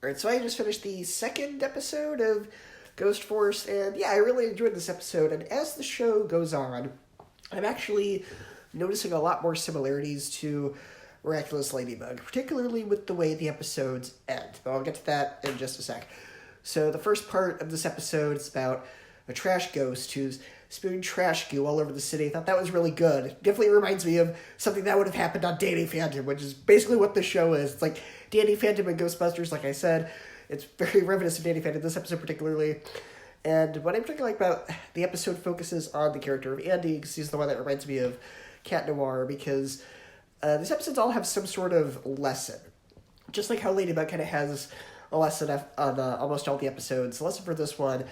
Alright, so I just finished the second episode of GhostForce, and yeah, I really enjoyed this episode, and as the show goes on, I'm actually noticing a lot more similarities to Miraculous Ladybug, particularly with the way the episodes end. But I'll get to that in just a sec. So the first part of this episode is about a trash ghost who's spewing trash goo all over the city. I thought that was really good. It definitely reminds me of something that would have happened on Danny Phantom, which is basically what the show is. It's like Danny Phantom and Ghostbusters, like I said. It's very reminiscent of Danny Phantom, this episode particularly. And what I'm particularly like about the episode focuses on the character of Andy, because he's the one that reminds me of Cat Noir, because these episodes all have some sort of lesson. Just like how Ladybug kind of has a lesson on almost all the episodes. The lesson for this one,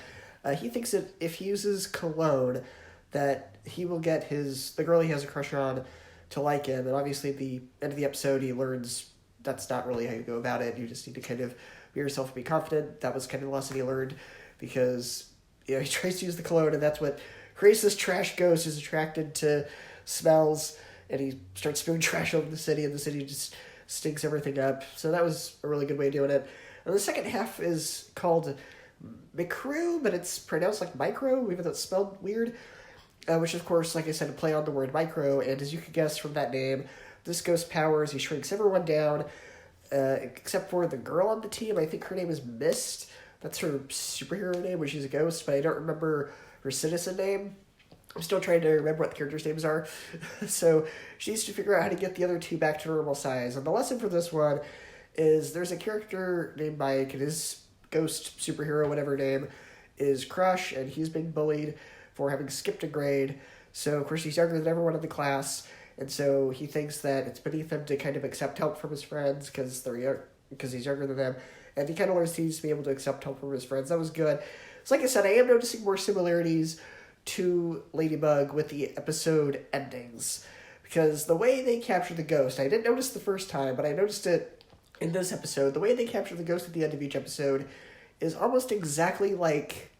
he thinks that if he uses cologne, that he will get the girl he has a crush on to like him. And obviously at the end of the episode, he learns that's not really how you go about it. You just need to kind of be yourself and be confident. That was kind of the lesson he learned, because he tries to use the cologne, and that's what creates this trash ghost who's attracted to smells, and he starts spewing trash over the city, and the city just stinks everything up. So that was a really good way of doing it. And the second half is called Mikroo, but it's pronounced like micro, even though it's spelled weird, which of course, like I said, to play on the word micro, and as you can guess from that name, this ghost powers, he shrinks everyone down, except for the girl on the team. I think her name is Mist. That's her superhero name when she's a ghost, but I don't remember her citizen name. I'm still trying to remember what the characters' names are. So she needs to figure out how to get the other two back to normal size. And the lesson for this one is there's a character named Mike, and his ghost superhero, whatever her name, is Crush, and he's being bullied for having skipped a grade. So, of course, he's younger than everyone in the class, and so he thinks that it's beneath him to kind of accept help from his friends because he's younger than them. And he kind of learns he needs to be able to accept help from his friends. That was good. So, like I said, I am noticing more similarities to Ladybug with the episode endings, because the way they capture the ghost, I didn't notice the first time, but I noticed it in this episode. The way they capture the ghost at the end of each episode is almost exactly like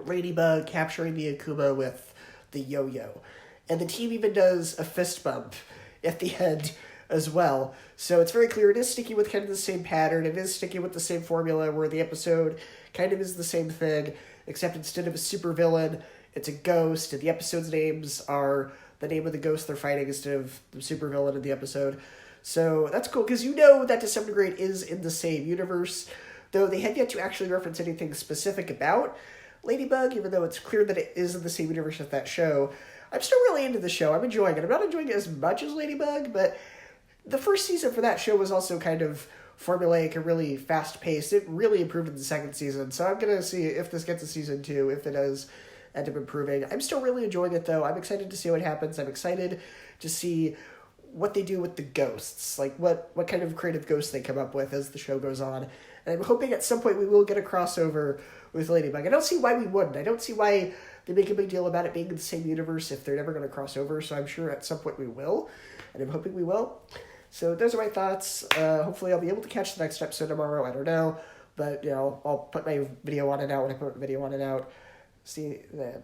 Ladybug capturing the Akuma with the yo-yo. And the team even does a fist bump at the end as well. So it's very clear it is sticking with kind of the same pattern. It is sticking with the same formula where the episode kind of is the same thing, except instead of a supervillain, it's a ghost, and the episode's names are the name of the ghost they're fighting instead of the supervillain in the episode. So that's cool, because you know that to some degree it is in the same universe, though they have yet to actually reference anything specific about Ladybug, even though it's clear that it is in the same universe as that show. I'm still really into the show. I'm enjoying it. I'm not enjoying it as much as Ladybug, but the first season for that show was also kind of formulaic and really fast-paced. It really improved in the second season, so I'm going to see if this gets a season 2, if it does end up improving. I'm still really enjoying it, though. I'm excited to see what happens. I'm excited to see what they do with the ghosts, like what kind of creative ghosts they come up with as the show goes on. And I'm hoping at some point we will get a crossover with Ladybug. I don't see why we wouldn't. I don't see why they make a big deal about it being in the same universe if they're never going to cross over, so I'm sure at some point we will, and I'm hoping we will. So those are my thoughts. Hopefully I'll be able to catch the next episode tomorrow. I don't know, but I'll put my video on it out when I put my video on it out. See you then.